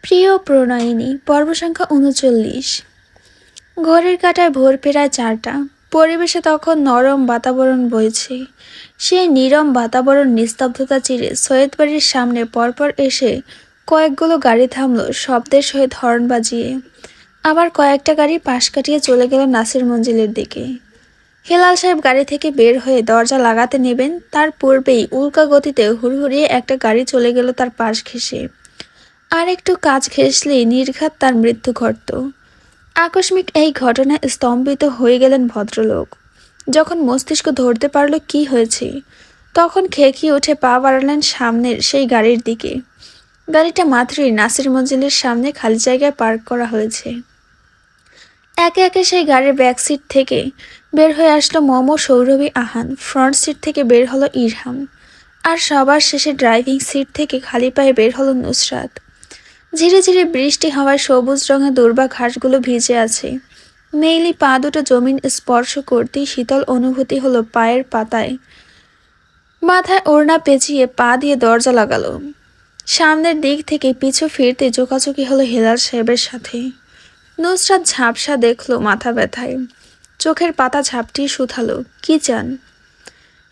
প্রিয় প্রণয়িনী পর্ব সংখ্যা ৩৯। ঘড়ির কাঁটায় ভোর প্রায় ৪টা। পরিবেশে তখন নরম বাতাবরণ বইছে। সেই নীরব বাতাবরণ নিস্তব্ধতা চিরে সৈয়দ বাড়ির সামনে পরপর এসে কয়েকগুলো গাড়ি থামলো শব্দের সহিত হর্ন বাজিয়ে। আবার কয়েকটা গাড়ি পাশ কাটিয়ে চলে গেল নাসির মঞ্জিলের দিকে। হেলাল সাহেব গাড়ি থেকে বের হয়ে দরজা লাগাতে নেবেন, তার পূর্বেই উল্কা গতিতে হুড়হুড়িয়ে একটা গাড়ি চলে গেল তার পাশ ঘেঁষে। আর একটু কাজ ঘেঁষলেই নির্ঘাত তার মৃত্যু ঘটত। আকস্মিক এই ঘটনায় স্তম্ভিত হয়ে গেলেন ভদ্রলোক। যখন মস্তিষ্ক ধরতে পারল কি হয়েছে, তখন খেকিয়ে উঠে পা বাড়ালেন সামনের সেই গাড়ির দিকে। গাড়িটা মাত্রই নাসির মঞ্জিলের সামনে খালি জায়গায় পার্ক করা হয়েছে। একে একে সেই গাড়ির ব্যাক সিট থেকে বের হয়ে আসলো সৌরভী আহান, ফ্রন্ট সিট থেকে বের হলো ইরহাম, আর সবার শেষে ড্রাইভিং সিট থেকে খালি পায়ে বের হলো নুসরাত। ঝিরে ঝিরে বৃষ্টি হওয়ায় সবুজ রঙের দুর্বা ঘাসগুলো ভিজে আছে। মেইলি পা দুটো জমিন স্পর্শ করতেই শীতল অনুভূতি হলো পায়ের পাতায়। মাথায় ওড়না পেঁচিয়ে পা দিয়ে দরজা লাগালো। সামনের দিক থেকে পিছু ফিরতে চোখাচোখি হলো হেলাল সাহেবের সাথে। নুসরাত ঝাপসা দেখলো মাথা ব্যথায়, চোখের পাতা ঝাপটিয়ে শুধালো, কি চান?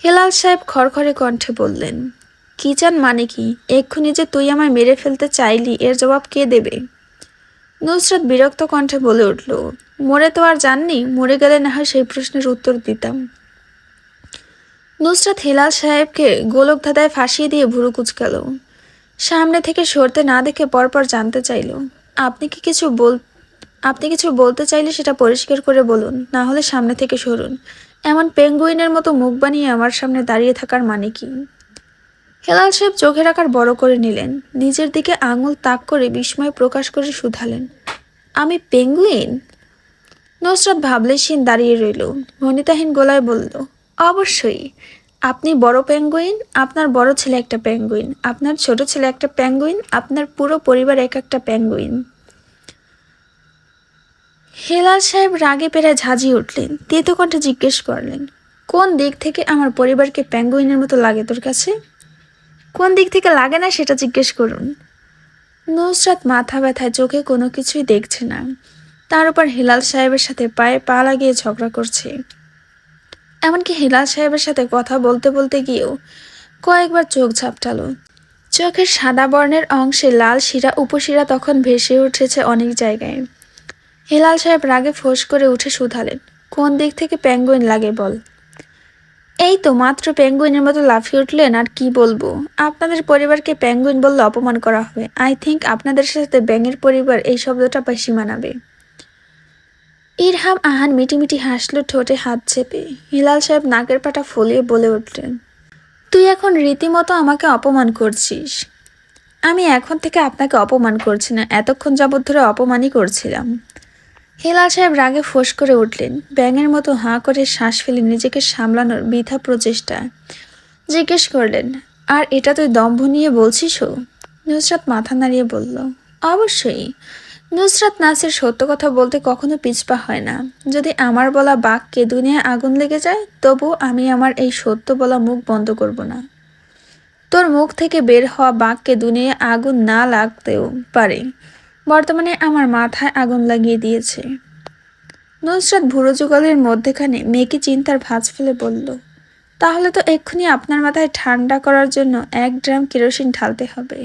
হেলাল সাহেব খড়খড়ে কণ্ঠে বললেন, কি চান মানে কি? এক্ষুনি যে তুই আমায় মেরে ফেলতে চাইলি, এর জবাব কে দেবে? নুসরাত বিরক্ত কণ্ঠে বলে উঠল, মরে তো আর জাননি, মরে গেলে না হয় সেই প্রশ্নের উত্তর দিতাম। নুসরাত হেলাল সাহেবকে গোলক ধাঁধায় ফাঁসিয়ে দিয়ে ভুরু কুচকাল। সামনে থেকে সরতে না দেখে পরপর জানতে চাইল, আপনি কিছু বলতে চাইলে সেটা পরিষ্কার করে বলুন, না হলে সামনে থেকে সরুন। এমন পেঙ্গুইনের মতো মুখ বানিয়ে আমার সামনে দাঁড়িয়ে থাকার মানে কি? হেলাল সাহেব চোখের আকার বড় করে নিলেন, নিজের দিকে আঙুল তাক করে বিস্ময় প্রকাশ করে শুধালেন, আমি পেঙ্গুইন? নুসরাত ভাবলেশীন দাঁড়িয়ে রইল, ভনিতাহীন গলায় বলল, অবশ্যই আপনি বড় পেঙ্গুইন, আপনার বড় ছেলে একটা পেঙ্গুইন, আপনার ছোট ছেলে একটা পেঙ্গুইন, আপনার পুরো পরিবার এক একটা পেঙ্গুইন। হেলাল সাহেব রাগে পেরে ঝাঁঝিয়ে উঠলেন, তেতো কণ্ঠে জিজ্ঞেস করলেন, কোন দিক থেকে আমার পরিবারকে পেঙ্গুইনের মতো লাগে তোর কাছে? কোন দিক থেকে লাগে না সেটা জিজ্ঞেস করুন। নুসরাত মাথা ব্যথায় চোখে কোনো কিছুই দেখছে না, তার উপর হেলাল সাহেবের সাথে পায়ে পা লাগিয়ে ঝগড়া করছে। এমনকি হেলাল সাহেবের সাথে কথা বলতে বলতে গিয়েও কয়েকবার চোখ ঝাপটালো। চোখের সাদা বর্ণের অংশে লাল শিরা উপশিরা তখন ভেসে উঠেছে অনেক জায়গায়। হেলাল সাহেব রাগে ফোঁস করে উঠে শুধালেন, কোন দিক থেকে পেঙ্গুইন লাগে বল? এই তো মাত্র পেঙ্গুইনের মতো লাফিয়ে উঠলেন, আর কি বলবো? আপনাদের পরিবারকে পেঙ্গুইন বললে অপমান করা হবে। আই থিঙ্ক আপনাদের সাথে ব্যাঙের পরিবার এই শব্দটা বেশি মানাবে। ইরহাম আহান মিটিমিটি হাসল ঠোঁটে হাত চেপে। হিলাল সাহেব নাকের পাটা ফুলিয়ে বলে উঠলেন, তুই এখন রীতিমতো আমাকে অপমান করছিস। আমি এখন থেকে আপনাকে অপমান করছি না, এতক্ষণ যাবৎ ধরে অপমানই করছিলাম। হেলাল সাহেব রাগে ফোঁস করে উঠলেন, ব্যাঙের মতো হাঁ করে শ্বাস ফেলে নিজেকে সামলানোর বৃথা প্রচেষ্টা। জিজ্ঞেস করলেন, আর এটা তুই দম্ভ নিয়ে বলছিসও? নুসরাত মাথা নাড়িয়ে বলল, অবশ্যই। নুসরাত নাসির সত্য কথা বলতে কখনো পিছপা হয় না। যদি আমার বলা বাক্যে দুনিয়ায় আগুন লেগে যায়, তবু আমি আমার এই সত্য বলা মুখ বন্ধ করব না। তোর মুখ থেকে বের হওয়া বাক্যে দুনিয়ায় আগুন না লাগতেও পারে, বর্তমানে আমার মাথায় আগুন লাগিয়ে দিয়েছে। নুসরাত ভুরু যুগলের মধ্যেখানে মেকি চিন্তার ভাঁজ ফেলে বলল, তাহলে তো এক্ষুনি আপনার মাথায় ঠান্ডা করার জন্য 1 ড্রাম কেরোসিন ঢালতে হবে।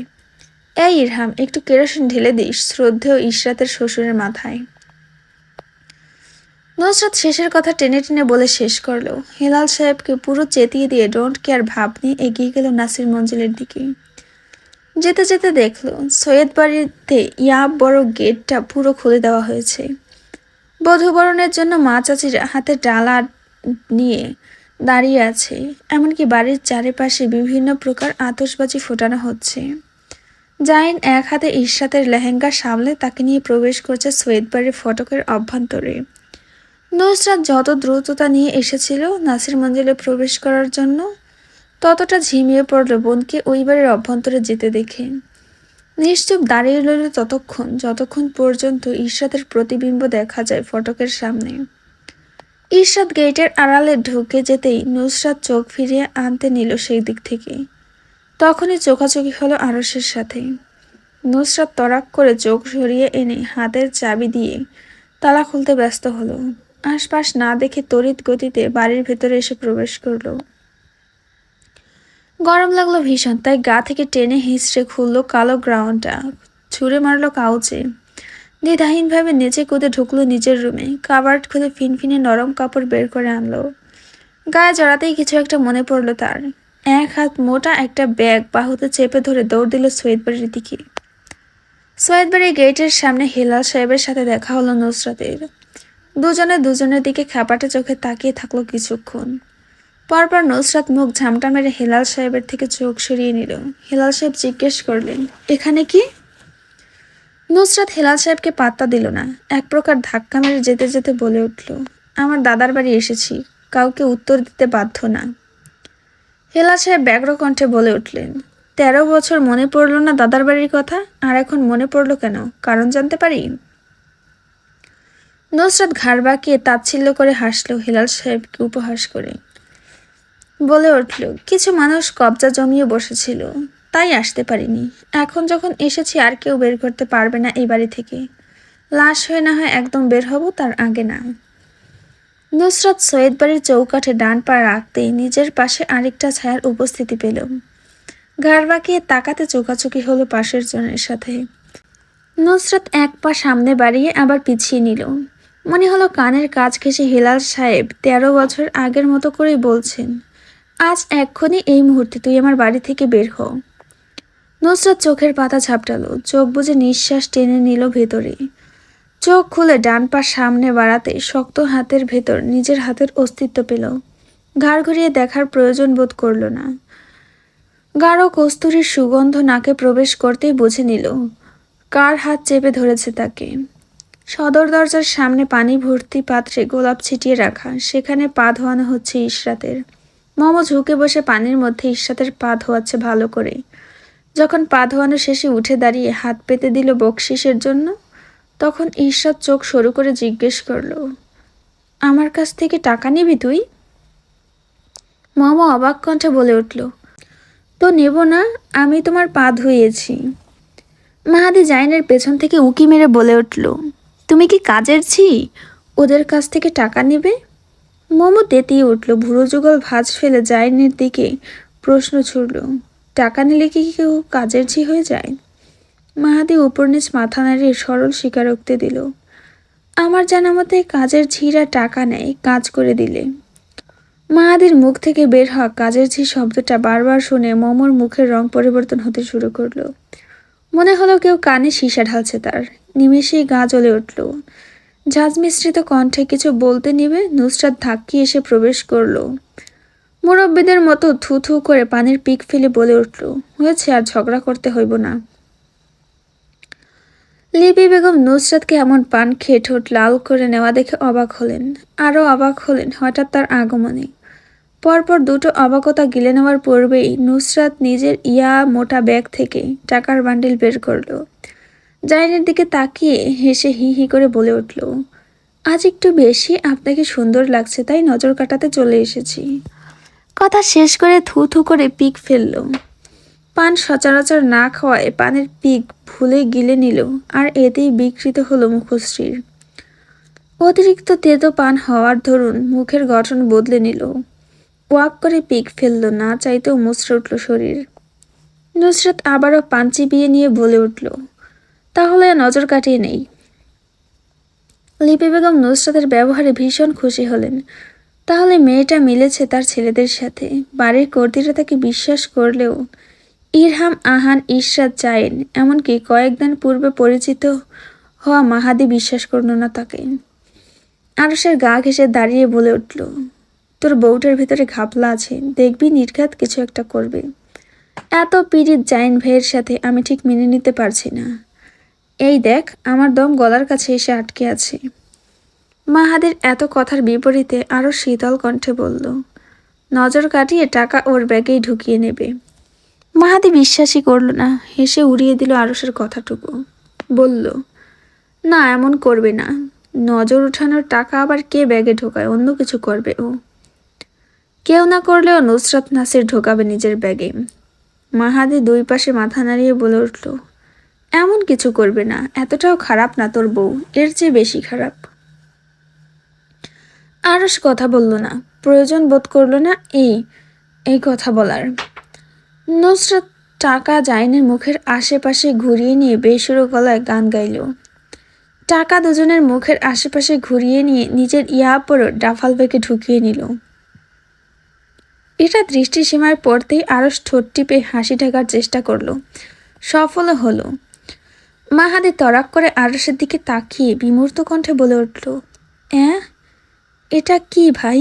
এই ইরহাম, একটু কেরোসিন ঢেলে দিস শ্রদ্ধেয় ইশরাতের শ্বশুরের মাথায়। নুসরাত শেষের কথা টেনে টেনে বলে শেষ করলো। হেলাল সাহেবকে পুরো চেতিয়ে দিয়ে ডোন্ট কেয়ার ভাব নিয়ে এগিয়ে গেল নাসির মঞ্জিলের দিকে। যেতে যেতে দেখলো সৈয়দ বাড়িতে বড় গেটটা পুরো খুলে দেওয়া হয়েছে। বধূবরণের জন্য মা চাচিরা হাতে ডালা নিয়ে দাঁড়িয়ে আছে, এমনকি বাড়ির চারিপাশে বিভিন্ন প্রকার আতশবাজি ফোটানো হচ্ছে। জাইন এক হাতে ইশরাতের লেহেঙ্গা সামলে তাকে নিয়ে প্রবেশ করছে সৈয়দ বাড়ির ফটকের অভ্যন্তরে। নুসরাত যত দ্রুততা নিয়ে এসেছিল নাসির মঞ্জিলে প্রবেশ করার জন্য, ততটা ঝিমিয়ে পড়ল বোনকে ওই বাড়ির অভ্যন্তরে যেতে দেখে। নিশ্চুপ দাঁড়িয়ে রইল ততক্ষণ যতক্ষণ পর্যন্ত ইশরাতের প্রতিবিম্ব দেখা যায় ফটকের সামনে। ইশরাত গেটের আড়ালে ঢুকে যেতেই নুসরাত চোখ ফিরিয়ে আনতে নিল সেই দিক থেকে। তখনই চোখাচোখি হলো আরশের সাথে। নুসরাত তড়াক করে চোখ সরিয়ে এনে হাতের চাবি দিয়ে তালা খুলতে ব্যস্ত হলো। আশপাশ না দেখে তড়িৎ গতিতে বাড়ির ভেতরে এসে প্রবেশ করলো। গরম লাগলো ভীষণ, তাই গা থেকে টেনে হিঁচড়ে খুললো কালো গ্রাউন্ডটা, ছুঁড়ে মারলো কাউচে। দ্বিধাহীনভাবে নেচে কুদে ঢুকলো নিজের রুমে, কাবার্ড খুলে ফিনফিনে নরম কাপড় বের করে আনলো। গায়ে জড়াতেই কিছু একটা মনে পড়লো তার। এক হাত মোটা একটা ব্যাগ বাহুতে চেপে ধরে দৌড় দিল সৈয়দ বাড়ির দিকে। সৈয়দ বাড়ির গেটের সামনে হেলাল সাহেবের সাথে দেখা হলো নুসরাতের। দুজনের দিকে খ্যাপাটে চোখে তাকিয়ে থাকলো কিছুক্ষণ। পরপর নুসরাত মুখ ঝামটা মেরে হেলাল সাহেবের থেকে চোখ সরিয়ে নিল। হেলাল সাহেব জিজ্ঞেস করলেন, এখানে কি? নুসরাত হেলাল সাহেবকে পাত্তা দিল না, এক প্রকার ধাক্কা মেরে যেতে যেতে বলে উঠল, আমার দাদার বাড়ি এসেছি, কাউকে উত্তর দিতে বাধ্য না। হেলাল সাহেব ব্যগ্র কণ্ঠে বলে উঠলেন, 13 বছর মনে পড়ল না দাদার বাড়ির কথা, আর এখন মনে পড়ল কেন, কারণ জানতে পারি? নুসরাত ঘাড় বাঁকিয়ে তাচ্ছিল্য করে হাসল হেলাল সাহেবকে উপহাস করে। বলে উঠল, কিছু মানুষ কবজা জমিয়ে বসেছিল, তাই আসতে পারিনি। এখন যখন এসেছি আর কেউ বের করতে পারবে না এই বাড়ি থেকে। লাশ হয়ে না হয় একদম বের হব, তার আগে না। নুসরাত সৈয়দ বাড়ির চৌকাঠে ডান পা রাখতেই নিজের পাশে আরেকটা ছায়ার উপস্থিতি পেল। ঘাড় বাঁকিয়ে তাকাতে চোখাচোখি হলো পাশের জনের সাথে। নুসরাত এক পা সামনে বাড়িয়ে আবার পিছিয়ে নিল। মনে হলো কানের কাজ ঘেঁষে হেলাল সাহেব 13 বছর আগের মতো করেই বলছেন, আজ এক্ষুনি এই মুহূর্তে তুই আমার বাড়ি থেকে বের হ। নুসরাত চোখের পাতা ঝাপটালো, চোখ বুজে নিঃশ্বাস টেনে নিল ভেতরে। চোখ খুলে ডান পা সামনে বাড়াতে শক্ত হাতের ভেতর নিজের হাতের অস্তিত্ব পেল। ঘাড় ঘুরিয়ে দেখার প্রয়োজন বোধ করল না। গাঢ় কস্তুরীর সুগন্ধ নাকে প্রবেশ করতেই বুঝে নিল কার হাত চেপে ধরেছে তাকে। সদর দরজার সামনে পানি ভর্তি পাত্রে গোলাপ ছিটিয়ে রাখা, সেখানে পা ধোয়ানো হচ্ছে ইশরাতের। মমো ঝুঁকে বসে পানির মধ্যে ইশরাতের পা ধোয়াচ্ছে ভালো করে। যখন পা ধোয়ানো শেষে উঠে দাঁড়িয়ে হাত পেতে দিল বকশিসের জন্য, তখন ইশরাত চোখ সরু করে জিজ্ঞেস করল, আমার কাছ থেকে টাকা নিবি তুই? মমো অবাক কণ্ঠে বলে উঠল, তো নেব না, আমি তোমার পা ধুইয়েছি। মাহাদি জাইনের পেছন থেকে উকি মেরে বলে উঠল, তুমি কি কাজের ছি, ওদের কাছ থেকে টাকা নেবে? মোমো তেতিয়ে উঠল, ভুরু যুগল ভাঁজ ফেলে জাইনের দিকে প্রশ্ন ছুড়ল, টাকা নিলে কি কেউ কাজের ঝি হয়ে যায়? মাহাদি উপর নিচ মাথা নাড়িয়ে সরল স্বীকারোক্তি দিল, আমার জানা মতে কাজের ঝিরা টাকা নেয় কাজ করে দিলে। মাহাদির মুখ থেকে বের হওয়া কাজের ঝি শব্দটা বারবার শুনে মোমোর মুখের রং পরিবর্তন হতে শুরু করলো। মনে হলো কেউ কানে সীসা ঢালছে তার। নিমেষেই গা জ্বলে উঠল। ঝাঁজ মিশ্রিত কণ্ঠে কিছু বলতে নিবে নুসরাত ধাক্কি এসে প্রবেশ করলো। মুরব্বীদের মতো থু থু করে পানির পিক ফেলে বলে উঠল, হয়েছে, আর ঝগড়া করতে হইব না। লিপি বেগম নুসরাতকে এমন পান খেয়ে ঠোঁট লাল করে নেওয়া দেখে অবাক হলেন। আরও অবাক হলেন হঠাৎ তার আগমনে। পরপর দুটো অবাকতা গিলে নেওয়ার পূর্বেই নুসরাত নিজের মোটা ব্যাগ থেকে টাকার বান্ডিল বের করল। জাইনের দিকে তাকিয়ে হেসে হি হি করে বলে উঠল, আজ একটু বেশি আপনাকে সুন্দর লাগছে, তাই নজর কাটাতে চলে এসেছি। কথা শেষ করে থু থু করে পিক ফেলল। পান সচরাচর না খাওয়ায় পানের পিক ভুলে গিলে নিল, আর এতেই বিকৃত হলো মুখশ্রীর। অতিরিক্ত তেতো পান হওয়ার দরুন মুখের গঠন বদলে নিল। ওয়াক করে পিক ফেলল, না চাইতেও মুচড়ে উঠল শরীর। নুসরাত আবারও পান চিবিয়ে নিয়ে বলে উঠল, তাহলে নজর কাটিয়ে নেই। লিপি বেগম নুসরাতের ব্যবহারে ভীষণ খুশি হলেন। তাহলে মেয়েটা মিলেছে তার ছেলেদের সাথে। বাড়ির কর্ত্রীরা তাকে বিশ্বাস করলেও ইরহাম, আহান, ইশরাত, জাইন, এমনকি কয়েকদিন পূর্বে পরিচিত হওয়া মাহাদি বিশ্বাস করল না তাকে। আরশের গা ঘেঁষে দাঁড়িয়ে বলে উঠল, তোর বউটার ভিতরে ঘাপলা আছে, দেখবি নির্ঘাত কিছু একটা করবে। এত পীড়িত জাইন ভাইয়ের সাথে আমি ঠিক মেনে নিতে পারছি না। এই দেখ, আমার দম গলার কাছে এসে আটকে আছে। মাহাদির এত কথার বিপরীতে আরও শীতল কণ্ঠে বলল, নজর কাটিয়ে টাকা ওর ব্যাগেই ঢুকিয়ে নেবে। মাহাদি বিশ্বাসই করল না, হেসে উড়িয়ে দিল আরশের কথাটুকু। বলল, না, এমন করবে না। নজর উঠানোর টাকা আবার কে ব্যাগে ঢোকায়, অন্য কিছু করবে ও। কেউ না করলেও নুসরাত নাসির ঢোকাবে নিজের ব্যাগে। মাহাদি দুই পাশে মাথা নাড়িয়ে বলে উঠল, এমন কিছু করবে না, এতটাও খারাপ না তোর বউ, এর চেয়ে বেশি খারাপ। আরস কথা বলল না, প্রয়োজন বোধ করলো না এই এই কথা বলার। নুসরাত টাকা জাইনের মুখের আশেপাশে ঘুরিয়ে নিয়ে বেসুরো গলায় গান গাইল। টাকা দুজনের মুখের আশেপাশে ঘুরিয়ে নিয়ে নিজের ইয়াপর ডাফাল ব্যাগে ঢুকিয়ে নিল। এটা দৃষ্টিসীমায় পড়তেই আরস ঠোঁট টিপে হাসি ঢাকার চেষ্টা করলো, সফলও হলো। মাহাদি তরাক করে আরসের দিকে তাকিয়ে বিমূর্ত কণ্ঠে বলে উঠল, অ্যাঁ, এটা কি ভাই?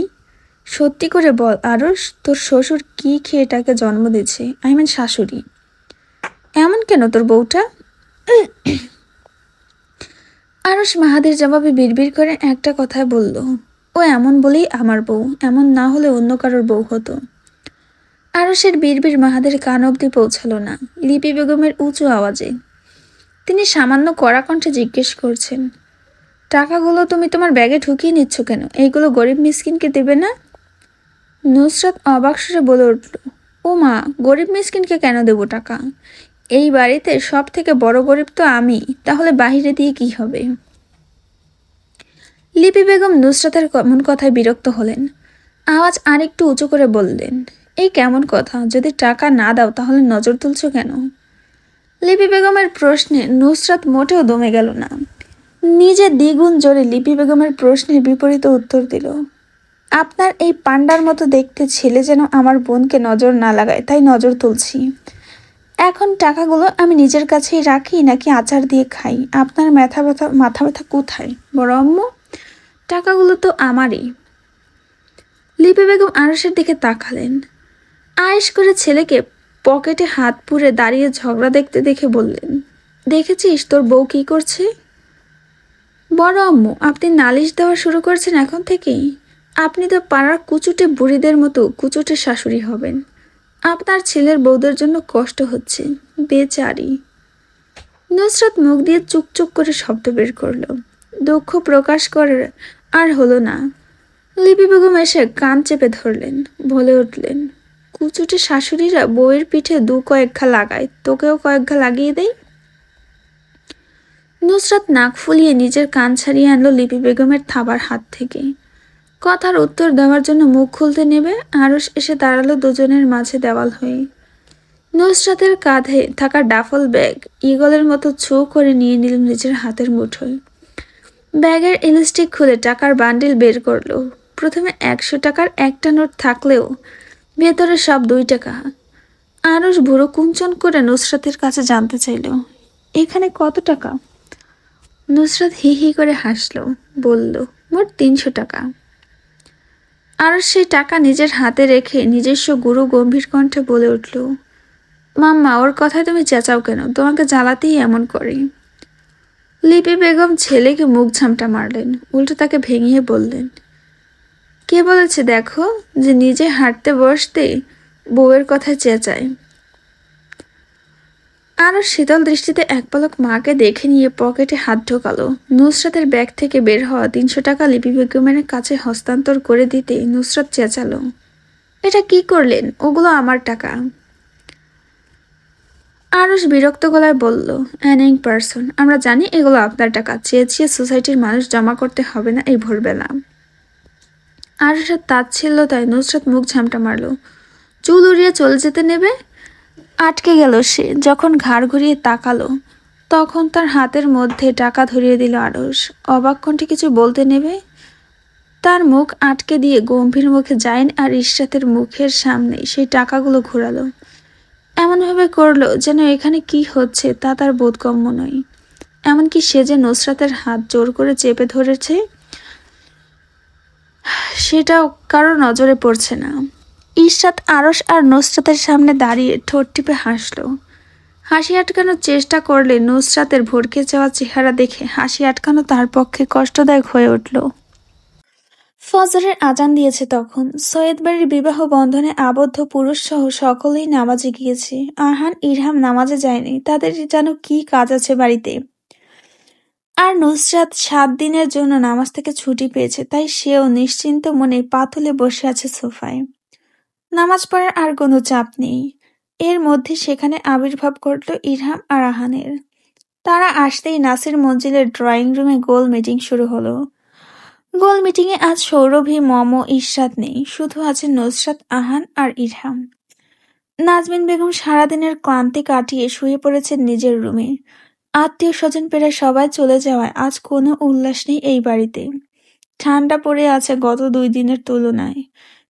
সত্যি করে বল আরস, তোর শ্বশুর কি খেয়ে এটাকে জন্ম দিয়েছে? আই মিন শাশুড়ি। এমন কেন তোর বউটা? আরস মাহাদির জবাবে বিড়বিড় করে একটা কথায় বলল, ও এমন বলেই আমার বউ, এমন না হলে অন্য কারোর বউ হতো। আরসের বিড়বিড় মাহাদের কান অবধি পৌঁছালো না, লিপি বেগমের উঁচু আওয়াজে। তিনি সামান্য কড়া কণ্ঠে জিজ্ঞেস করছেন, টাকাগুলো তুমি তোমার ব্যাগে ঢুকিয়ে নিচ্ছ কেন? এইগুলো গরিব মিসকিনকে দেবে না? নুসরাত অবাক সুরে বলে উঠল, ও মা, গরিব মিসকিনকে কেন দেবো টাকা? এই বাড়িতে সব থেকে বড় গরিব তো আমি, তাহলে বাহিরে দিয়ে কি হবে? লিপি বেগম নুসরাতের মন কথায় বিরক্ত হলেন, আওয়াজ আরেকটু উঁচু করে বললেন, এই কেমন কথা? যদি টাকা না দাও তাহলে নজর তুলছো কেন? লিপি বেগমের প্রশ্নে নুসরাত মোটেও দমে গেল না, নিজে দ্বিগুণ জোরে লিপি বেগমের প্রশ্নের বিপরীত উত্তর দিল, আপনার এই পান্ডার মতো দেখতে ছেলে যেন আমার বোনকে নজর না লাগায়, তাই নজর তুলছি। এখন টাকাগুলো আমি নিজের কাছেই রাখি নাকি আচার দিয়ে খাই? আপনার মাথা ব্যথা কোথায় বড় আম্মু? টাকাগুলো তো আমারই। লিপি বেগম আরসের দিকে তাকালেন, আয়েশ করে ছেলেকে পকেটে হাত পুরে দাঁড়িয়ে ঝগড়া দেখতে দেখে বললেন, দেখেছিস তোর বউ কি করছে? বড় আম্মু, আপনি নালিশ দেওয়া শুরু করছেন এখন থেকেই? আপনি তো পাড়ার কুচুটে বুড়িদের মতো কুচুটে শাশুড়ি হবেন। আপনার ছেলের বউদের জন্য কষ্ট হচ্ছে, বেচারি। নুসরাত মুখ দিয়ে চুপচুপ করে শব্দ বের করলো, দুঃখ প্রকাশ করে আর হলো না। লিপি বেগম এসে কান চেপে ধরলেন, বলে উঠলেন, কুচুটে শাশুড়িরা বউয়ের পিঠে দু কয়েক ঘা লাগায়, তোকেও কয়েক ঘা লাগিয়ে দেয়। নুসরাত নাক ফুলিয়ে নিজের কান ছাড়িয়ে আনলো লিপি বেগমের থাবার হাত থেকে। কথার উত্তর দেওয়ার জন্য মুখ খুলতে নেবে আরস এসে দাঁড়ালো দুজনের মাঝে দেওয়াল হয়ে। নুসরাতের কাঁধে থাকা ডাফল ব্যাগ ঈগলের মতো ছো করে নিয়ে নিল নিজের হাতের মুঠোয়। ব্যাগের ইলাস্টিক খুলে টাকার বান্ডিল বের করলো। প্রথমে 100 টাকার একটা নোট থাকলেও ভেতরে সব 2 টাকা। আরস ভুরু কুঞ্চন করে নুসরাতের কাছে জানতে চাইল, এখানে কত টাকা? নুসরাত হি হি করে হাসল, বলল, মোট 300 টাকা। আরস সেই টাকা নিজের হাতে রেখে নিজস্ব গুরু গম্ভীর কণ্ঠে বলে উঠল, মাম্মা, ওর কথায় তুমি চেঁচাও কেন? তোমাকে জ্বালাতেই এমন করে। লিপি বেগম ছেলেকে মুখ ঝামটা মারলেন, উল্টো তাকে ভেঙিয়ে বললেন, কে বলেছে দেখো যে নিজে হাঁটতে বসতে বউয়ের কথায় চেঁচায়? আরও শীতল দৃষ্টিতে এক পলক মাকে দেখে নিয়ে পকেটে হাত ঢোকালো। নুসরাতের ব্যাগ থেকে বের হওয়া 300 টাকা লিপি বেগমের কাছে হস্তান্তর করে দিতে নুসরাত চেঁচালো, এটা কি করলেন? ওগুলো আমার টাকা। আরস বিরক্ত গলায় বলল, অ্যানিং পারসন, আমরা জানি এগুলো আপনার টাকা, চেয়ে সোসাইটির মানুষ জমা করতে হবে না এই ভোরবেলা। আরসের তাচ্ছিল্যতায় নুসরাত মুখ ঝামটা মারল, চুল উড়িয়ে চলে যেতে নেবে। আটকে গেল সে। যখন ঘাড় ঘুরিয়ে তাকালো তখন তার হাতের মধ্যে টাকা ধরিয়ে দিল আরস। অবাক কণ্ঠে কিছু বলতে নেবে তার মুখ আটকে দিয়ে গম্ভীর মুখে জাইন আর ইশরাতের মুখের সামনে সেই টাকাগুলো ঘোরালো। এমনভাবে করলো যেন এখানে কি হচ্ছে তা তার বোধগম্য নয়। এমনকি সে যে নুসরাতের হাত জোর করে চেপে ধরেছে সেটাও কারো নজরে পড়ছে না। ইশরাত আরস আর নুসরাতের সামনে দাঁড়িয়ে ঠোঁট টিপে হাসল। হাসি আটকানোর চেষ্টা করলে নুসরাতের ভড়কে যাওয়া চেহারা দেখে হাসি আটকানো তার পক্ষে কষ্টদায়ক হয়ে উঠল। ফজরের আজান দিয়েছে তখন। সৈয়দ বাড়ির বিবাহ বন্ধনে আবদ্ধ পুরুষ সহ সকলেই নামাজে গিয়েছে। আহান ইরহাম নামাজে যায়নি, তাদের যেন কি কাজ আছে বাড়িতে। আর নুসরাত 7 দিনের জন্য নামাজ থেকে ছুটি পেয়েছে, তাই সেও নিশ্চিন্ত মনে পা তুলে বসে আছে সোফায়। নামাজ পড়ার আর কোনো চাপ নেই। এর মধ্যে সেখানে আবির্ভাব ঘটল ইরহাম আর আহানের। তারা আসতেই নাসির মঞ্জিলের ড্রয়িং রুমে গোল মিটিং শুরু হলো। গোল মিটিংয়ে আজ সৌরভী, মম, ইশরাত নেই, শুধু আছে নুসরাত, আহান আর ইরহাম। নাজমিন বেগম সারাদিনের ক্লান্তি কাটিয়ে শুয়ে পড়েছেন নিজের রুমে। আত্মীয় স্বজন পেরে সবাই চলে যাওয়ায় আজ কোনো উল্লাস নেই এই বাড়িতে। ঠান্ডা পড়ে আছে গত 2 দিনের তুলনায়,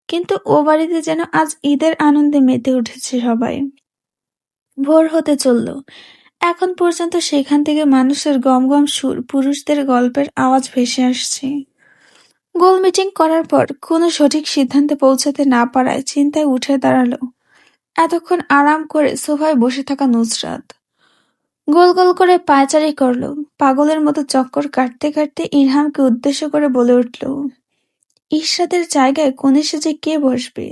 কিন্তু ও বাড়িতে যেন আজ ঈদের আনন্দে মেতে উঠেছে সবাই। ভোর হতে চলল, এখন পর্যন্ত সেখান থেকে মানুষের গমগম সুর, পুরুষদের গল্পের আওয়াজ ভেসে আসছে। গোল মিটিং করার পর কোনো সঠিক সিদ্ধান্তে পৌঁছাতে না পারায় চিন্তায় উঠে দাঁড়ালো এতক্ষণ আরাম করে সোফায় বসে থাকা নুসরাত। গোল গোল করে পায়চারি করলো, পাগলের মতো চক্কর কাটতে কাটতে ইরহামকে উদ্দেশ্য করে বলে উঠল, ইশরাতের জায়গায় কোণে সেজে কে বসবে?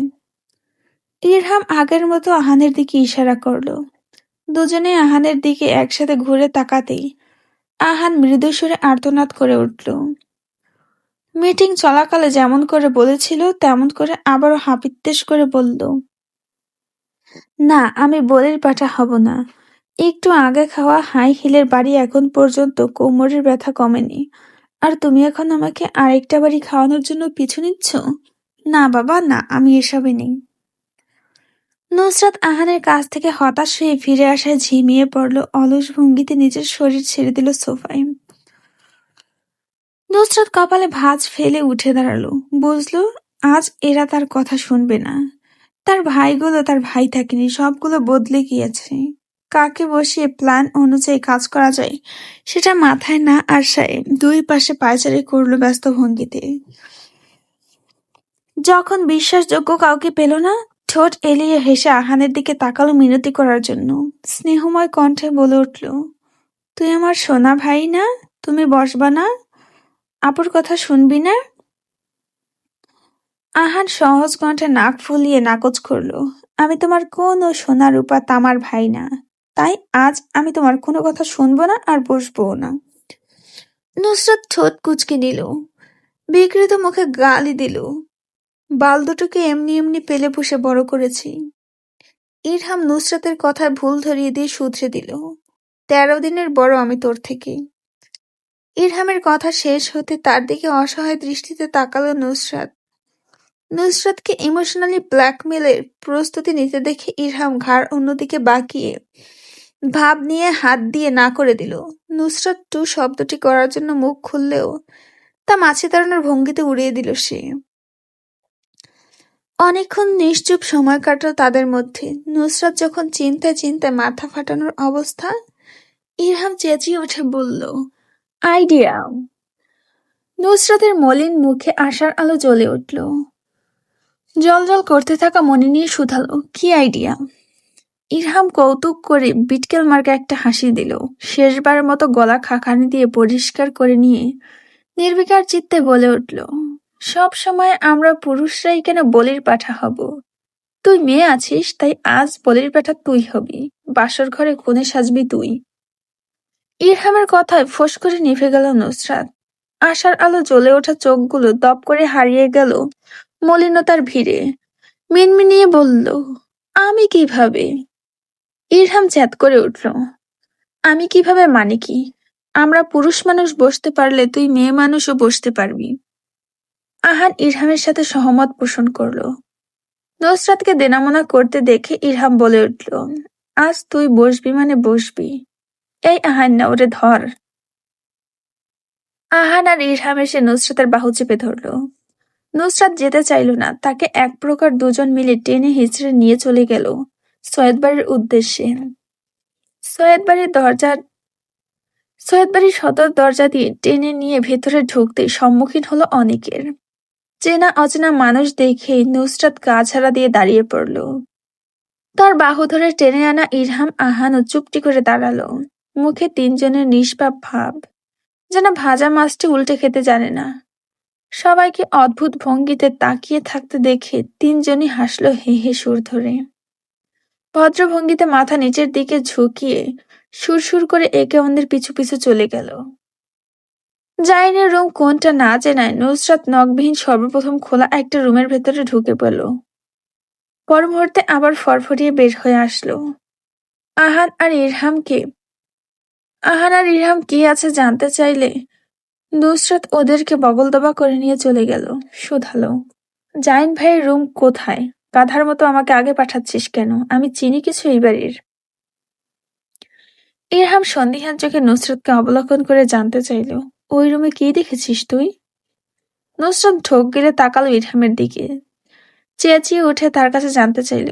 ইরহাম আগের মতো আহানের দিকে ইশারা করলো। দুজনে আহানের দিকে একসাথে ঘুরে তাকাতেই আহান মৃদু সুরে আর্তনাদ করে উঠল। মিটিং চলাকালে যেমন করে বলেছিল তেমন করে আবারও হাপিত্যেশ করে বলল, না, আমি বলির পাঠা হব না। একটু আগে খাওয়া হাই হিলের বাড়ি এখন পর্যন্ত কোমরের ব্যথা কমেনি, আর তুমি এখন আমাকে আরেকটা বাড়ি খাওয়ানোর জন্য পিছু নিচ্ছ? না বাবা, না, আমি এসবে নেই। নুসরাত আহানের কাছ থেকে হতাশ হয়ে ফিরে আসায় ঝিমিয়ে পড়ল, অলস ভঙ্গিতে নিজের শরীর ছেড়ে দিল সোফায়। নুসরাত কপালে ভাঁজ ফেলে উঠে দাঁড়ালো, বুঝলো আজ এরা তার কথা শুনবে না। তার ভাইগুলো তার ভাই থাকেনি, সবগুলো বদলে গিয়েছে। কাকে বসিয়ে প্ল্যান অনুযায়ী কাজ করা যায় সেটা মাথায় না আসায় দুই পাশে পায়চারি করলো ব্যস্ত ভঙ্গিতে। যখন বিশ্বাসযোগ্য কাউকে পেল না, ঠোঁট এলিয়ে হেসে আহানের দিকে তাকালো মিনতি করার জন্য। স্নেহময় কণ্ঠে বলে উঠল, তুই আমার সোনা ভাই না? তুমি বসবা না? আপুর কথা শুনবি না? আহান সহজ কণ্ঠে নাক ফুলিয়ে নাকচ করলো, আমি তোমার কোনো সোনা রূপা তামার ভাই না, তাই আজ আমি তোমার কোনো কথা শুনবো না আর বসবো না। নুসরাত ঠোঁট কুঁচকে নিল, বিকৃত মুখে গালি দিল, বাল দুটোকে এমনি এমনি পেলে পুষে বড় করেছি। ইরহাম নুসরাতের কথায় ভুল ধরিয়ে দিয়ে শুধরে দিল, 13 দিনের বড় আমি তোর থেকে। ইরহামের কথা শেষ হতে তার দিকে অসহায় দৃষ্টিতে তাকালো নুসরাত। নুসরাতকে ইমোশনালি ব্ল্যাকমেলের প্রস্তুতি নিতে দেখে ইরহাম ঘাড় অন্যদিকে বাঁকিয়ে ভাব নিয়ে হাত দিয়ে না করে দিল। নুসরাত টু শব্দটি করার জন্য মুখ খুললেও তা মাছি তাড়ানোর ভঙ্গিতে উড়িয়ে দিল সে। অনেকক্ষণ নিশ্চুপ সময় কাটল তাদের মধ্যে। নুসরাত যখন চিন্তায় চিন্তায় মাথা ফাটানোর অবস্থা, ইরহাম চেঁচিয়ে উঠে বলল, আইডিয়া। নুসরাতের মলিন মুখে আশার আলো জ্বলে উঠল। জলজল করতে থাকা মনে নিয়ে শুধালো, কি আইডিয়া? ইরহাম কৌতুক করে বিটকেল মার্কা একটা হাসি দিল। শেষবারের মতো গলা খাকানি দিয়ে পরিষ্কার করে নিয়ে নির্বিকার চিত্তে বলে উঠল, সব সময় আমরা পুরুষরাই কেন বলির পাঠা হব? তুই মেয়ে আছিস, তাই আজ বলির পাঠা তুই হবি, বাসর ঘরে কোণে সাজবি তুই। ইরহামের কথায় ফোঁস করে নিভে গেল নুসরাত। আশার আলো জ্বলে ওঠা চোখগুলো দপ করে হারিয়ে গেল মলিনতার ভিড়ে। মিনমিনিয়ে বলল, আমি কিভাবে? ইরহাম চ্যাত করে উঠল, আমি কিভাবে মানে কি? আমরা পুরুষ মানুষ বসতে পারলে তুই মেয়ে মানুষও বসতে পারবি। আহান ইরহামের সাথে সহমত পোষণ করলো। নুসরাতকে দেনামোনা করতে দেখে ইরহাম বলে উঠল, আজ তুই বসবি মানে বসবি। এই আহান, না ওরে ধর। আহান আর ইরহাম এসে নুসরাতের বাহু চেপে ধরল। নুসরাত যেতে চাইল না, তাকে এক প্রকার দুজন মিলে টেনে হিঁচড়ে নিয়ে চলে গেল সৈয়দ বাড়ির উদ্দেশ্যে। সৈয়দ বাড়ির সদর দরজা দিয়ে টেনে নিয়ে ভেতরে ঢুকতে সম্মুখীন হলো অনেকের। চেনা অচেনা মানুষ দেখেই নুসরাত গা ঝাড়া দিয়ে দাঁড়িয়ে পড়ল। তার বাহু ধরে টেনে আনা ইরহাম, আহানও চুপটি করে দাঁড়ালো। মুখে তিনজনের নিষ্পাপ ভাব, যেন ভাজা মাছটি উল্টে খেতে জানে না। সবাইকে অদ্ভুত ভঙ্গিতে তাকিয়ে থাকতে দেখে তিনজনই হাসলো হে হে সুর ধরে। ভদ্রভঙ্গিতে মাথা নিচের দিকে ঝুঁকিয়ে সুরসুর করে একে অন্যের পিছু পিছু চলে গেল। জাইনের রুম কোনটা না জেনায় নুসরাত নখবিহীন সর্বপ্রথম খোলা একটা রুমের ভেতরে ঢুকে পড়ল। পর মুহূর্তে আবার ফরফরিয়ে বের হয়ে আসলো। আহান আর ইরহামকে আহান আর ইরহাম কি আছে জানতে চাইলে নুসরাত ওদেরকে বগলদবা করে নিয়ে চলে গেল। শুধালো, জাইন ভাইয়ের রুম কোথায়? গাধার মতো আমাকে আগে পাঠাচ্ছিস কেন? আমি চিনি কিছু এই বাড়ির? ইরহাম সন্দিহান চোখে নুসরাতকে অবলোকন করে জানতে চাইল, ওই রুমে কি দেখেছিস তুই? নুসরাত ঢোক গেলে তাকালো ইরহামের দিকে, চেঁচিয়ে উঠে তার কাছে জানতে চাইল,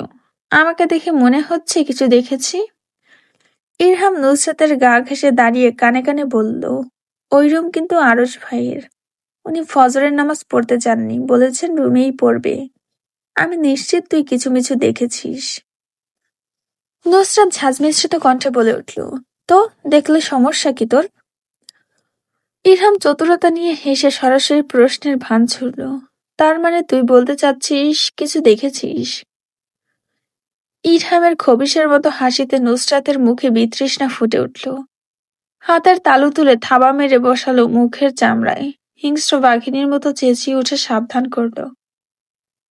আমাকে দেখে মনে হচ্ছে কিছু দেখেছি? ইরহাম নুসরাতের গা ঘেঁষে দাঁড়িয়ে কানে কানে বলল, ওই রুম কিন্তু আরশ ভাইয়ের। উনি ফজরের নামাজ পড়তে যাননি, বলেছেন রুমেই পড়বে। আমি নিশ্চিত তুই কিছু মিছু দেখেছিস। নুসরাত ঝাঁঝমিশ্রিত কণ্ঠে বলে উঠল, তো দেখলে সমস্যা কি তোর? ইরহাম চতুরতা নিয়ে হেসে সরাসরি প্রশ্নের ভান ছুড়ল, তার মানে তুই বলতে চাচ্ছিস কিছু দেখেছিস? ইরহামের খবিশের মতো হাসিতে নুসরাতের মুখে বিতৃষ্ণা ফুটে উঠল। হাতের তালু তুলে থাবা মেরে বসালো মুখের চামড়ায়। হিংস্র বাঘিনীর মতো চেঁচিয়ে উঠে সাবধান করল,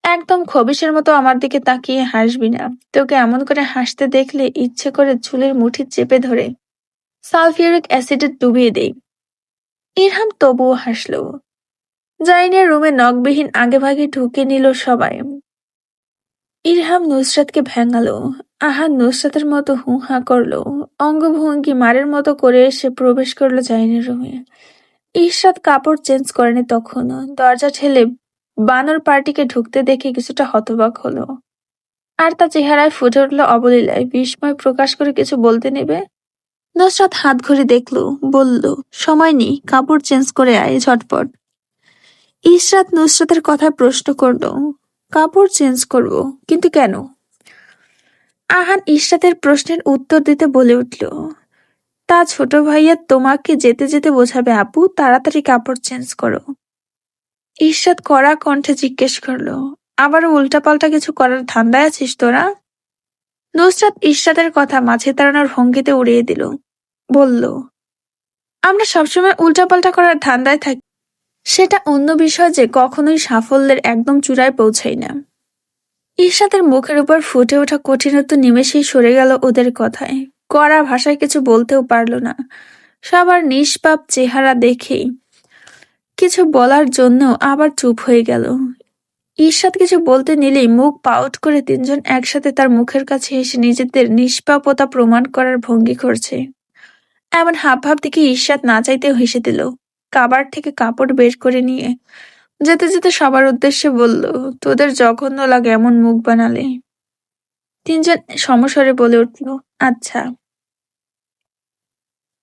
একদম খবিশের মতো আমার দিকে তাকিয়ে হাসবি না। তোকে এমন করে হাসতে দেখলে ইচ্ছে করে চুলের মুঠি চেপে ধরে সালফিউরিক অ্যাসিডে ডুবিয়ে দেই। ইরহাম তবুও হাসল। জাইনের রুমে নখবিহীন আগেভাগে ঢুকে নিল সবাই। ইরহাম নুসরাতকে ভেঙালো। আহান নুসরাতের মতো হু হা করলো। অঙ্গভঙ্গি মারের মতো করে এসে প্রবেশ করলো জাইনের রুমে। ইশরাত কাপড় চেঞ্জ করেনি তখনও। দরজা ঠেলে বানর পার্টিকে ঢুকতে দেখে কিছুটা হতবাক হলো। আর তার চেহারায় ফুটে উঠল অবলীলায় বিস্ময় প্রকাশ করে কিছু বলতে নেবে। নুসরাত হাত ঘড়ি দেখলো, বলল, সময় নেই, কাপড় চেঞ্জ করে আয় ঝটপট। ইশরাত নুসরাতের কথায় প্রশ্ন করল, কাপড় চেঞ্জ করব, কিন্তু কেন? আহান ইশরাতের প্রশ্নের উত্তর দিতে বলে উঠল, তা ছোট ভাইয়া তোমাকে যেতে যেতে বোঝাবে আপু, তাড়াতাড়ি কাপড় চেঞ্জ করো। ইশরাত কড়া কণ্ঠে জিজ্ঞেস করলো, আবারও উল্টাপাল্টা কিছু করার ধান্দায় আছিস তোরা? নুসরাত ইশরাতের কথা মাঝে তাড়ানোর ভঙ্গিতে উড়িয়ে দিল। বলল, আমরা সবসময় উল্টাপাল্টা করার ধান্দায় থাকি, সেটা অন্য বিষয় যে কখনোই সাফল্যের একদম চূড়ায় পৌঁছাই না। ইশরাতের মুখের উপর ফুটে ওঠা কঠিনত্ব নিমেষেই সরে গেল ওদের কথায়। কড়া ভাষায় কিছু বলতেও পারল না। সবার নিষ্পাপ চেহারা দেখেই কিছু বলার জন্য আবার চুপ হয়ে গেল। ইশরাত কিছু বলতে নিলেই মুখ পাউট করে তিনজন একসাথে তার মুখের কাছে এসে নিজেদের নিষ্পাপতা প্রমাণ করার ভঙ্গি করছে। এমন হাবভাব দেখে ইশরাত না চাইতেও হেসে দিল। কাবার থেকে কাপড় বের করে নিয়ে যেতে যেতে সবার উদ্দেশ্যে বলল, তোদের জঘন্য লাগে এমন মুখ বানালে। তিনজন সমস্বরে বলে উঠল, আচ্ছা।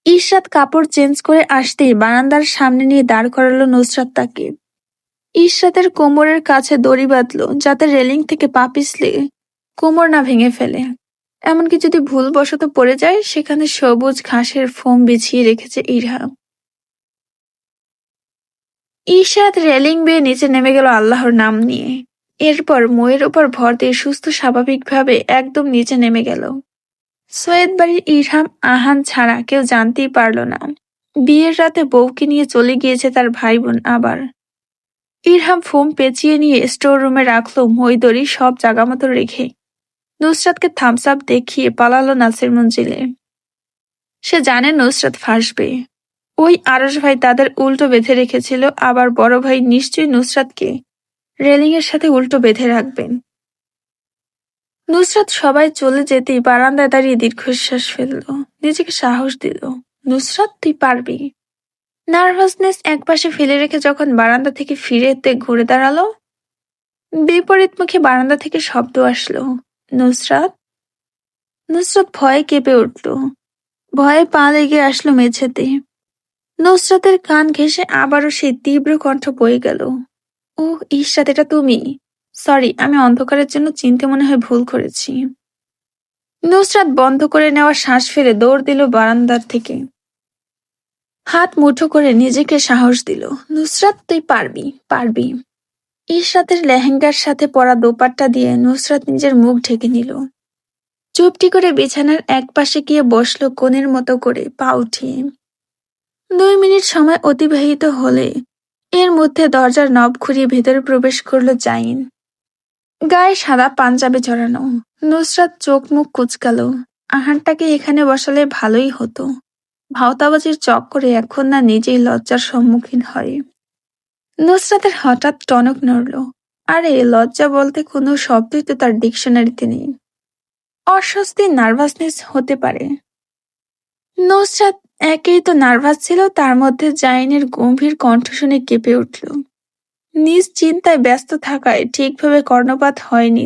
ইশরাত কাপড় চেঞ্জ করে আসতেই বারান্দার সামনে নিয়ে দাঁড় করালো নুসরাত তাকে। ইশরাতের কোমরের কাছে দড়ি বাঁধল, যাতে রেলিং থেকে পা পিছলে কোমর না ভেঙে ফেলে। এমনকি যদি ভুলবশত পড়ে যায়, সেখানে সবুজ ঘাসের ফোম বিছিয়ে রেখেছে ইরহাম। ইশরাত রেলিং বেয়ে নিচে নেমে গেল আল্লাহর নাম নিয়ে। এরপর মইয়ের উপর ভর দিয়ে সুস্থ স্বাভাবিকভাবে একদম নিচে নেমে গেল। সৈয়দ বাড়ির ইরহাম আহান ছাড়া কেউ জানতেই পারল না বিয়ের রাতে বউকে নিয়ে চলে গিয়েছে তার ভাই বোন। আবার ইরহাম ফোম পেঁচিয়ে নিয়ে স্টোর রুমে রাখলো মই দড়ি সব জায়গা মতো রেখে। নুসরাতকে থামস আপ দেখিয়ে পালালো নাসির মঞ্জিলে। সে জানে নুসরাত ফাঁসবে। ওই আরশ ভাই তাদের উল্টো বেঁধে রেখেছিল, আবার বড় ভাই নিশ্চয়ই নুসরাতকে রেলিং এর সাথে উল্টো বেঁধে রাখবেন। নুসরাত সবাই চলে যেতেই বারান্দায় দাঁড়িয়ে দীর্ঘশ্বাস ফেলল। নিজেকে সাহস দিল, নুসরাত তুই পারবি। নার্ভাসনেস একপাশে ফেলে রেখে যখন বারান্দা থেকে ফিরে ঘুরে দাঁড়ালো, বিপরীত মুখে বারান্দা থেকে শব্দ আসলো, নুসরাত। নুসরাত ভয়ে কেঁপে উঠল। ভয়ে পা লেগে আসলো মেঝেতে। নুসরাতের কান ঘেঁষে আবারও সেই তীব্র কণ্ঠ বয়ে গেল, ও ইশরাত, এটা তুমি? সরি, আমি অন্ধকারের জন্য চিনতে মনে হয় ভুল করেছি। নুসরাত বন্ধ করে নেওয়া শ্বাস ফেলে দৌড় দিল বারান্দার থেকে। হাত মুঠো করে নিজেকে সাহস দিল, নুসরাত তুই পারবি, পারবি। ইশরাতের লেহেঙ্গার সাথে পরা দোপাট্টা দিয়ে নুসরাত নিজের মুখ ঢেকে নিল। চুপটি করে বিছানার এক পাশে গিয়ে বসলো কোণের মতো করে পা উঠিয়ে। 2 মিনিট সময় অতিবাহিত হলে এর মধ্যে দরজার নব ঘুরিয়ে ভেতরে প্রবেশ করলো জাইন। গায়ে সাদা পাঞ্জাবি জড়ানো। নুসরাত চোখ মুখ কুঁচকালো। আহারটাকে এখানে বসালে ভালোই হতো। ভাওতাবাজির চক্করে এখন না নিজেই লজ্জার সম্মুখীন হয়। নুসরাতের হঠাৎ টনক নড়ল। আরে লজ্জা বলতে কোনো শব্দই তো তার ডিকশনারিতে নেই। অস্বস্তি নার্ভাসনেস হতে পারে। নুসরাত একেই তো নার্ভাস ছিল, তার মধ্যে জাইনের গম্ভীর কণ্ঠ শুনে কেঁপে উঠল। নিজ চিন্তায় ব্যস্ত থাকায় ঠিকভাবে কর্ণপাত হয়নি।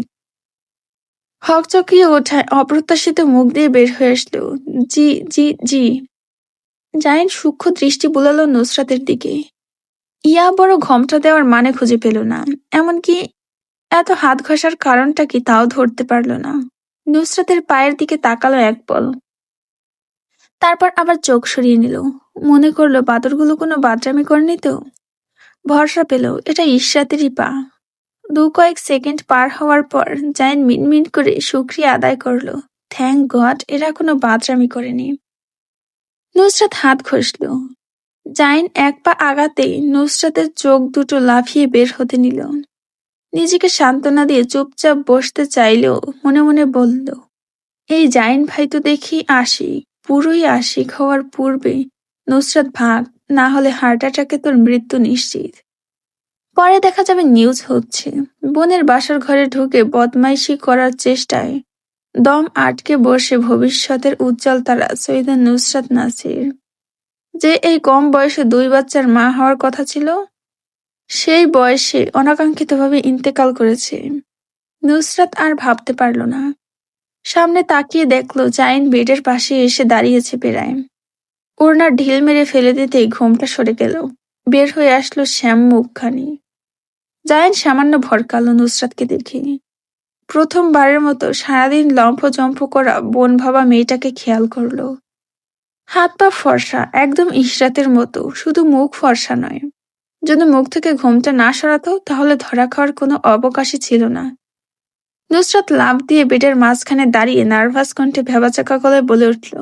হকচকিয়ে ওঠায় অপ্রত্যাশিত মুখ দিয়ে বের হয়ে আসলো, জি জি জি। জাইন সূক্ষ্ম দৃষ্টি বুলালো নুসরাতের দিকে। ইয়া বড় ঘোমটা দেওয়ার মানে খুঁজে পেল না, এমনকি এত হাত ঘষার কারণটা কি তাও ধরতে পারল না। নুসরাতের পায়ের দিকে তাকালো এক পল, তারপর আবার চোখ সরিয়ে নিল। মনে করলো বাদরগুলো কোনো বাদরামি করেনি তো। ভরসা পেল এটা ইশরাতেরই পা। কয়েক সেকেন্ড পার হওয়ার পর জাইন মিনমিন করে শুকরিয়া আদায় করলো, থ্যাংক গড এরা কোনো বাদরামি করেনি। নুসরাত হাত ঘষল। জাইন এক পা আগাতেই নুসরাতের চোখ দুটো লাফিয়ে বের হতে নিল। নিজেকে সান্ত্বনা দিয়ে চুপচাপ বসতে চাইলেও মনে মনে বলল, এই জাইন ভাই তো দেখি আশিক, পুরোই আশিক হওয়ার পূর্বে নুসরাত ভাগ, না হলে হার্ট অ্যাটাকে তোর মৃত্যু নিশ্চিত। পরে দেখা যাবে নিউজ হচ্ছে বোনের বাসার ঘরে ঢুকে বদমাইশি করার চেষ্টায় দম আটকে বসে ভবিষ্যতের উজ্জ্বল তারা সৈয়দা নুসরাত নাসির, যে এই কম বয়সে 2 বাচ্চার মা হওয়ার কথা ছিল, সেই বয়সে অনাকাঙ্ক্ষিতভাবে ইন্তেকাল করেছে। নুসরাত আর ভাবতে পারল না। সামনে তাকিয়ে দেখলো জাইন বেডের পাশে এসে দাঁড়িয়েছে প্রায়। ওড়নার ঢিল মেরে ফেলে দিতেই ঘোমটা সরে গেল। বের হয়ে আসলো শ্যাম মুখখানি। জাইন সামান্য ভরকালো নুসরাতকে দেখে। প্রথমবারের মতো সারাদিন লম্ফ-জম্ফ করা বোন ভাবা মেয়েটাকে খেয়াল করলো। হাত পা ফর্সা, একদম ইশরাতের মতো, শুধু মুখ ফর্সা নয়। যদি মুখ থেকে ঘোমটা না সরাতো তাহলে ধরা খাওয়ার কোনো অবকাশই ছিল না। নুসরাত লাফ দিয়ে বেডের মাঝখানে দাঁড়িয়ে নার্ভাস কণ্ঠে ভেবাচাকা গলায় বলে উঠল,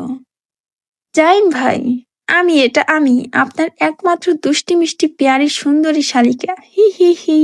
জাইন ভাই, আমি আপনার একমাত্র দুষ্টি মিষ্টি পেয়ারি সুন্দরী শালিকা, হি হি হি।